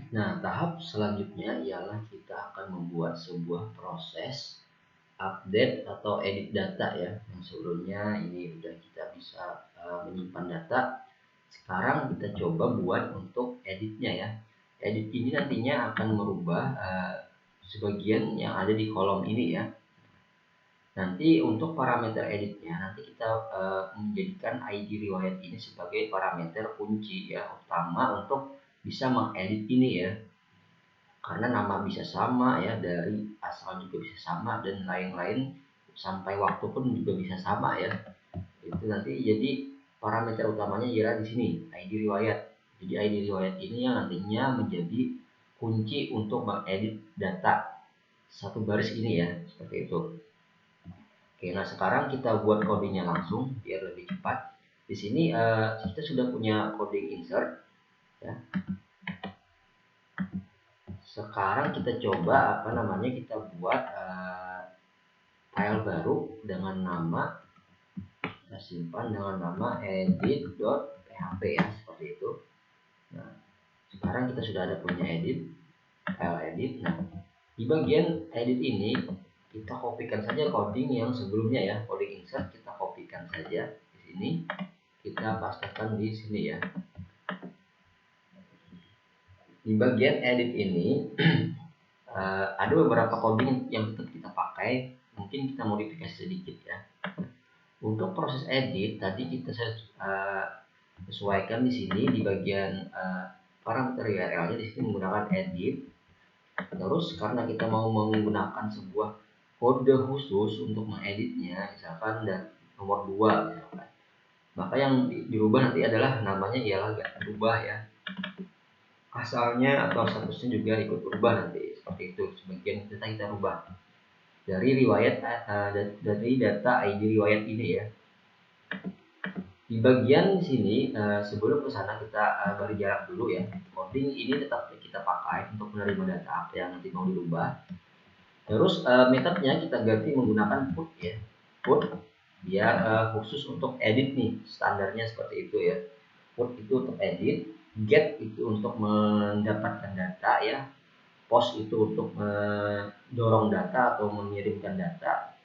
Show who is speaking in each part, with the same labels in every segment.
Speaker 1: Nah, tahap selanjutnya ialah kita akan membuat sebuah proses update atau edit data ya. Yang sebelumnya ini udah kita bisa menyimpan data. Sekarang kita coba buat untuk editnya ya. Edit ini nantinya akan merubah sebagian yang ada di kolom ini ya. Nanti untuk parameter editnya, nanti kita menjadikan ID riwayat ini sebagai parameter kunci ya, utama untuk bisa mengedit ini ya. Karena nama bisa sama ya, dari asal juga bisa sama, dan lain-lain, sampai waktu pun juga bisa sama ya. Itu nanti jadi parameter utamanya ialah di sini, ID riwayat. Jadi ID riwayat ini yang nantinya menjadi kunci untuk mengedit data satu baris ini ya, seperti itu. Oke, nah sekarang kita buat codingnya langsung biar lebih cepat. Di sini kita sudah punya coding insert ya. Sekarang kita coba kita buat file baru dengan nama, kita simpan dengan nama edit.php ya, seperti itu. Nah, sekarang kita sudah ada punya file edit. Nah, di bagian edit ini kita kopikan saja coding yang sebelumnya ya, coding insert kita kopikan saja di sini, kita pastekan di sini ya. Di bagian edit ini ada beberapa coding yang tetap kita pakai, mungkin kita modifikasi sedikit ya. Untuk proses edit tadi kita sesuaikan di sini di bagian parameter URL-nya, di sini menggunakan edit. Terus karena kita mau menggunakan sebuah kode khusus untuk mengeditnya, misalkan dan nomor 2 misalkan, maka yang dirubah nanti adalah namanya ialah gak berubah ya, asalnya atau statusnya juga ikut berubah nanti, seperti itu. Sebagian data kita rubah dari riwayat dari data ID riwayat ini ya. Di bagian sini sebelum ke sana kita beri jarak dulu ya. Coding ini tetap kita pakai untuk menerima data apa yang nanti mau dirubah. Terus metodenya kita ganti menggunakan put ya. Put dia khusus untuk edit nih, standarnya seperti itu ya. Put itu untuk edit, get itu untuk mendapatkan data ya, post itu untuk mendorong data atau mengirimkan data.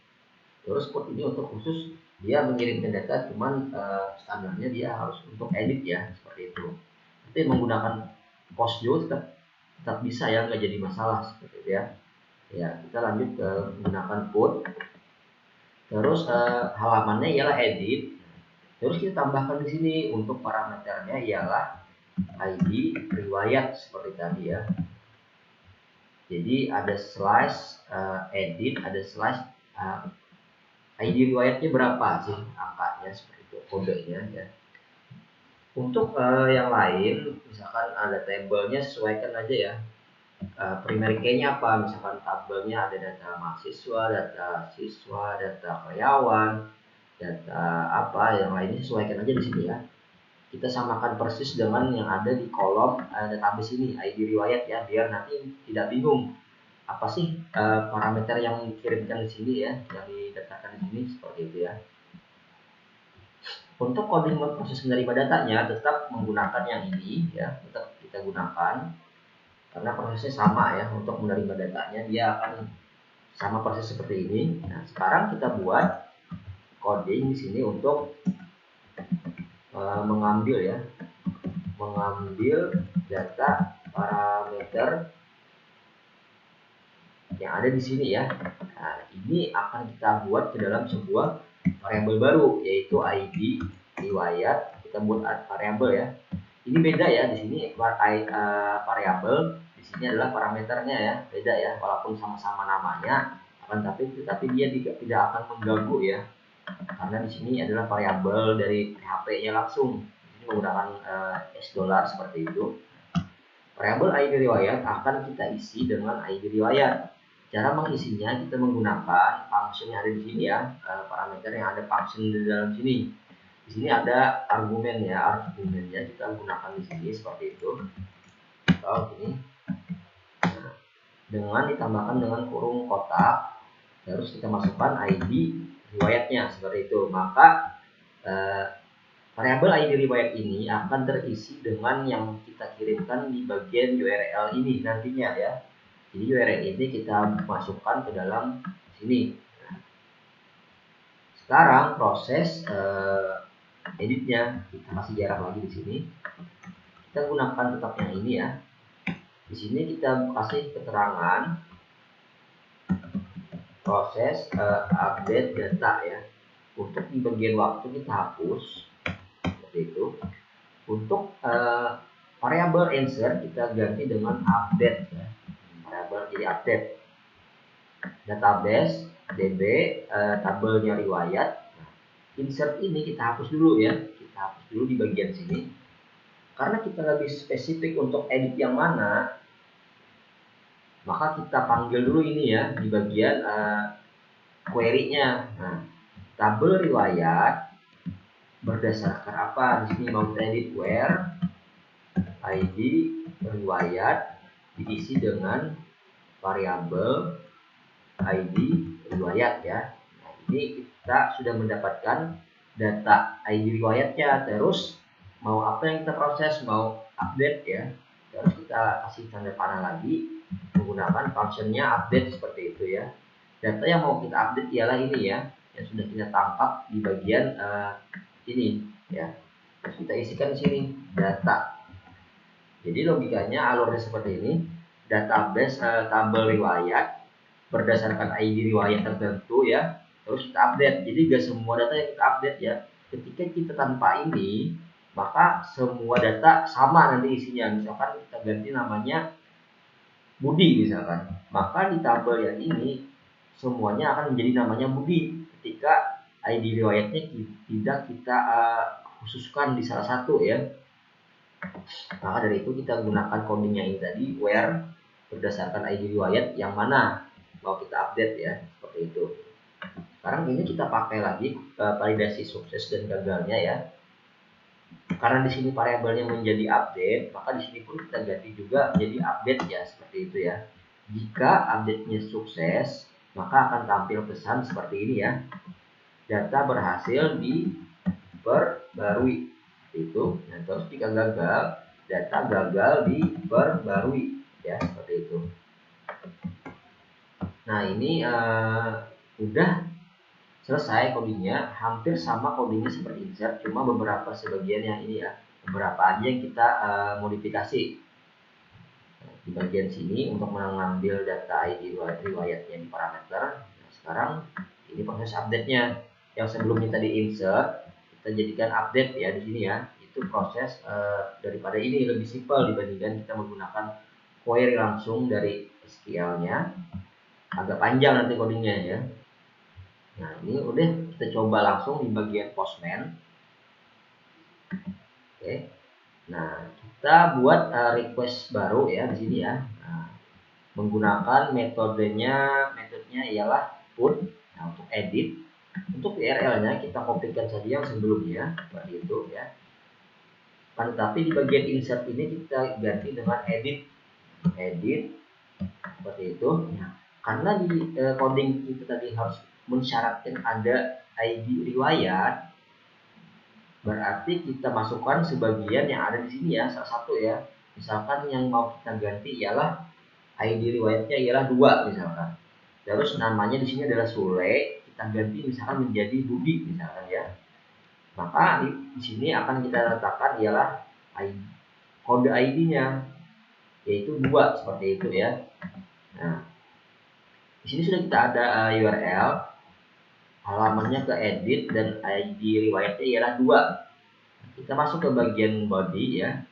Speaker 1: Terus put ini untuk khusus dia mengirimkan data, cuman standarnya dia harus untuk edit ya, seperti itu. Tapi menggunakan post juga tetap bisa ya, nggak jadi masalah seperti itu ya. Ya, kita lanjut ke menggunakan put. Terus halamannya ialah edit. Terus kita tambahkan di sini untuk parameternya ialah ID riwayat seperti tadi ya. Jadi ada slash edit, ada slash ID riwayatnya berapa sih angkanya, seperti itu kodenya ya. Untuk yang lain, misalkan ada tabelnya, sesuaikan aja ya. Primary key-nya apa, misalkan tabelnya ada data mahasiswa, data siswa, data karyawan, data apa yang lainnya, sesuaikan aja di sini ya. Kita samakan persis dengan yang ada di kolom database ini, ID riwayat ya, biar nanti tidak bingung apa sih parameter yang dikirimkan di sini ya, yang didaftarkan di sini, seperti itu ya. Untuk coding proses menerima datanya tetap menggunakan yang ini ya, tetap kita gunakan karena prosesnya sama ya. Untuk menerima datanya dia akan sama persis seperti ini. Nah, sekarang kita buat coding di sini untuk mengambil data parameter yang ada di sini ya. Nah, ini akan kita buat ke dalam sebuah variabel baru, yaitu ID riwayat. Kita buat variabel ya. Ini beda ya, di sini variabel, di sini adalah parameternya ya, beda ya, walaupun sama-sama namanya, tetapi dia tidak akan mengganggu ya, karena di sini adalah variabel dari PHP-nya langsung. Di sini menggunakan $, seperti itu. Variabel ID riwayat akan kita isi dengan ID riwayat. Cara mengisinya kita menggunakan function yang ada di sini ya, parameter yang ada function di dalam sini. Di sini ada argumennya kita gunakan di sini seperti itu. Atau ini dengan ditambahkan dengan kurung kotak, terus kita masukkan ID riwayatnya seperti itu. Maka Variabel ID riwayat ini akan terisi dengan yang kita kirimkan di bagian URL ini nantinya ya. Jadi URL ini kita masukkan ke dalam sini. Sekarang proses editnya, kita kasih jarak lagi di sini. Kita gunakan tetap yang ini ya. Di sini kita kasih keterangan proses update data ya. Untuk di bagian waktu kita hapus seperti itu. Untuk variabel insert kita ganti dengan update ya. Variabel jadi update. Database db tabelnya riwayat. Nah, insert ini kita hapus dulu ya. Kita hapus dulu di bagian sini. Karena kita lebih spesifik untuk edit yang mana, maka kita panggil dulu ini ya di bagian query-nya. Nah, tabel riwayat berdasarkan apa? Di sini mau edit where ID riwayat diisi dengan variabel ID riwayat ya. Nah, ini kita sudah mendapatkan data ID riwayatnya. Terus mau apa yang kita proses, mau update ya. Terus kita kasih tanda panah lagi menggunakan functionnya update seperti itu ya. Data yang mau kita update ialah ini ya, yang sudah kita tangkap di bagian ini ya. Terus kita isikan di sini data. Jadi logikanya alurnya seperti ini. Database tabel riwayat berdasarkan ID riwayat tertentu ya. Terus kita update. Jadi gak semua data yang kita update ya. Ketika kita tanpa ini, maka semua data sama nanti isinya. Misalkan kita ganti namanya Budi misalkan, maka di tabel yang ini semuanya akan menjadi namanya Budi ketika ID riwayatnya tidak kita khususkan di salah satu ya. Maka dari itu kita gunakan codingnya ini tadi, where berdasarkan ID riwayat yang mana mau kita update ya, seperti itu. Sekarang ini kita pakai lagi validasi sukses dan gagalnya ya. Karena di sini variabelnya menjadi update, maka di sini pun kita ganti juga menjadi update ya, seperti itu ya. Jika update-nya sukses, maka akan tampil pesan seperti ini ya. Data berhasil diperbarui. Itu. Nah, terus jika gagal, data gagal diperbarui ya, seperti itu. Nah, ini udah selesai codingnya, hampir sama codingnya seperti insert, cuma beberapa sebagian yang ini ya, beberapa aja yang kita modifikasi di bagian sini untuk mengambil data ID riwayatnya di parameter. Nah, sekarang ini proses update-nya. Yang sebelumnya tadi insert, kita jadikan update ya di sini ya. Itu proses daripada ini lebih simpel dibandingkan kita menggunakan query langsung dari SQL-nya. Agak panjang nanti codingnya ya. Nah, ini udah kita coba langsung di bagian Postman. Oke. Nah, kita buat request baru ya di sini ya. Nah, menggunakan metodenya ialah put. Nah, untuk edit, untuk URL-nya kita kopikan saja yang sebelumnya seperti itu ya. Tetapi di bagian insert ini kita ganti dengan edit seperti itu. Nah, karena di coding itu tadi harus mensyaratkan ada ID riwayat, berarti kita masukkan sebagian yang ada di sini ya, salah satu ya. Misalkan yang mau kita ganti ialah ID riwayatnya ialah 2 misalkan. Terus namanya di sini adalah Sule, kita ganti misalkan menjadi Budi misalkan ya. Maka di sini akan kita letakkan ialah kode ID-nya yaitu 2 seperti itu ya. Nah, di sini sudah kita ada URL, halamannya ke edit dan ID riwayatnya ialah 2. Kita masuk ke bagian body ya.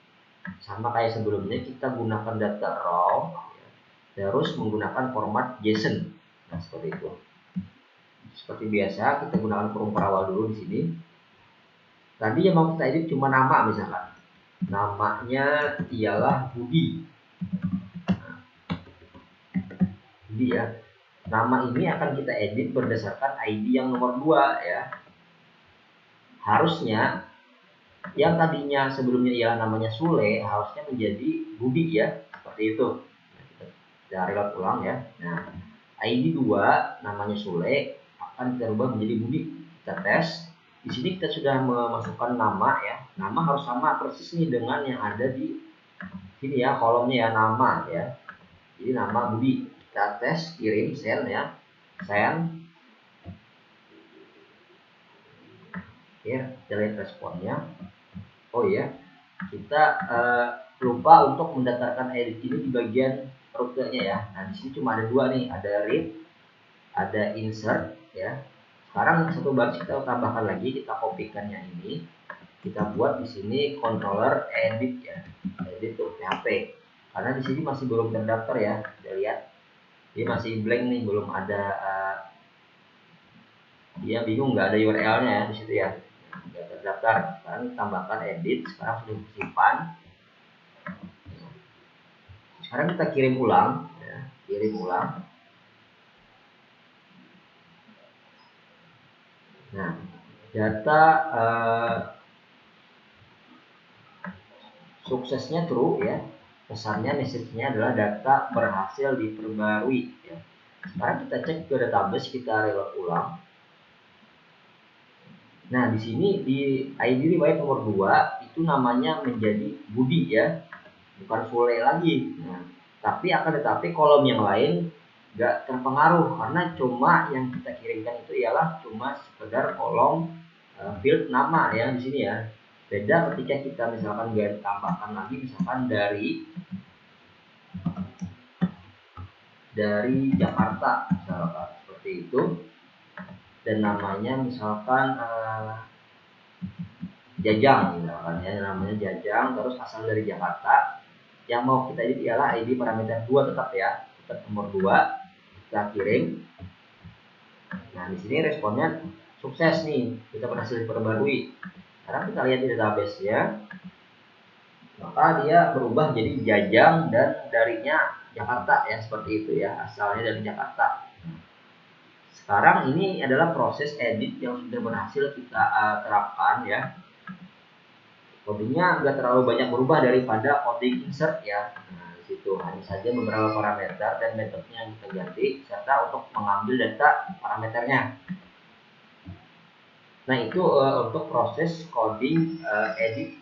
Speaker 1: Sama kayak sebelumnya kita gunakan data raw ya. Terus menggunakan format JSON. Nah, seperti itu. Seperti biasa kita gunakan form perawal dulu di sini. Tadi yang mau kita edit cuma nama misalkan. Namanya ialah Budi. Nah, Budi ya. Nama ini akan kita edit berdasarkan ID yang nomor 2 ya. Harusnya yang tadinya sebelumnya ialah namanya Sule harusnya menjadi Budi ya, seperti itu. Nah, kita reload ulang ya. Nah, ID 2 namanya Sule akan kita rubah menjadi Budi. Kita tes. Di sini kita sudah memasukkan nama ya. Nama harus sama persis nih dengan yang ada di sini ya, kolomnya ya, nama ya. Jadi nama Budi. Kita tes, kirim, send ya. Send. Ya, kita lihat responnya. Oh iya, kita lupa untuk mendaftarkan edit ini di bagian rutenya ya. Nah, di sini cuma ada dua nih, ada read, ada insert ya. Sekarang satu baris kita tambahkan lagi, kita kopikan yang ini, kita buat di sini controller edit ya, edit untuk PHP. Karena di sini masih belum terdaftar ya, kita lihat, dia masih blank nih, belum ada, dia bingung nggak ada URL-nya ya di situ ya, nggak terdaftar. Sekarang tambahkan edit, sekarang sudah disimpan. Sekarang kita kirim ulang ya, kirim ulang. Nah, data suksesnya true ya, pesannya, message-nya adalah data berhasil diperbarui ya. Sekarang kita cek ke database, kita reload ulang. Nah, di sini di ID riwayat nomor 2 itu namanya menjadi Budi ya, bukan Sule lagi. Nah, tapi akan tetapi kolom yang lain nggak terpengaruh karena cuma yang kita kirimkan itu ialah cuma sekedar kolom field nama ya di sini ya. Beda ketika kita misalkan tambahkan lagi misalkan dari Jakarta misalkan seperti itu, dan namanya misalkan Jajang misalkan ya, namanya Jajang terus asal dari Jakarta. Yang mau kita edit ialah ID parameter 2 tetap ya, tetap nomor 2, kita kirim. Nah, di sini responnya sukses nih, kita berhasil diperbarui. Sekarang kita lihat di database ya, maka dia berubah jadi Jajang dan darinya Jakarta ya, seperti itu ya, asalnya dari Jakarta. Sekarang ini adalah proses edit yang sudah berhasil kita terapkan ya. Codingnya nggak terlalu banyak berubah daripada coding insert ya. Nah, di situ hanya saja beberapa parameter dan metodenya yang kita ganti serta untuk mengambil data parameternya. Nah, itu untuk proses coding edit